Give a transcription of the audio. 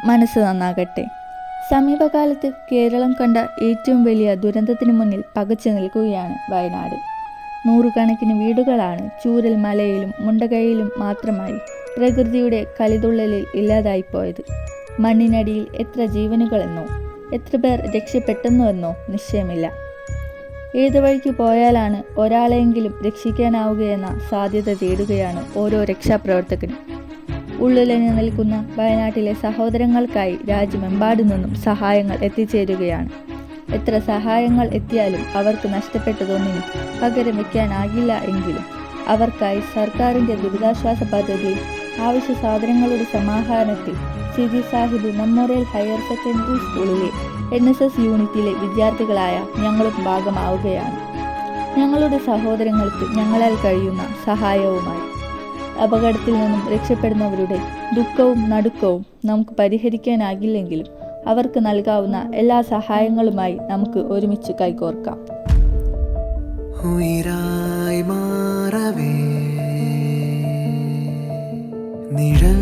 മനസ്സ് നന്നാകട്ടെ. സമീപകാലത്ത് കേരളം കണ്ട ഏറ്റവും വലിയ ദുരന്തത്തിന് മുന്നിൽ പകച്ചു നിൽക്കുകയാണ് വയനാട്. നൂറുകണക്കിന് വീടുകളാണ് ചൂരൽ മലയിലും മുണ്ടകയിലും മാത്രമായി പ്രകൃതിയുടെ കലിതുള്ളലിൽ ഇല്ലാതായിപ്പോയത്. മണ്ണിനടിയിൽ എത്ര ജീവനുകളെന്നോ എത്ര പേർ രക്ഷപ്പെട്ടെന്നുവെന്നോ നിശ്ചയമില്ല. ഏത് വഴിക്ക് പോയാലാണ് ഒരാളെയെങ്കിലും രക്ഷിക്കാനാവുകയെന്ന സാധ്യത തേടുകയാണ് ഓരോ രക്ഷാപ്രവർത്തകനും. ഉള്ളിലഞ്ഞു നിൽക്കുന്ന വയനാട്ടിലെ സഹോദരങ്ങൾക്കായി രാജ്യമെമ്പാടു നിന്നും സഹായങ്ങൾ എത്തിച്ചേരുകയാണ്. എത്ര സഹായങ്ങൾ എത്തിയാലും അവർക്ക് നഷ്ടപ്പെട്ടതൊന്നിനും പകരം വയ്ക്കാനാകില്ല എങ്കിലും അവർക്കായി സർക്കാരിൻ്റെ ദുരിതാശ്വാസ പദ്ധതിയിൽ ആവശ്യ സാധനങ്ങളുടെ സമാഹരണത്തിൽ Sidi Sahib memorial higher secondary സ്കൂളിലെ NSS യൂണിറ്റിലെ വിദ്യാർത്ഥികളായ ഞങ്ങളും ഭാഗമാവുകയാണ്. ഞങ്ങളുടെ സഹോദരങ്ങൾക്ക് ഞങ്ങളാൽ കഴിയുന്ന സഹായവുമായി. അപകടത്തിൽ നിന്നും രക്ഷപ്പെടുന്നവരുടെ ദുഃഖവും നടുക്കവും നമുക്ക് പരിഹരിക്കാനാകില്ലെങ്കിലും അവർക്ക് നൽകാവുന്ന എല്ലാ സഹായങ്ങളുമായി നമുക്ക് ഒരുമിച്ച് കൈകോർക്കാം. നിഴൽ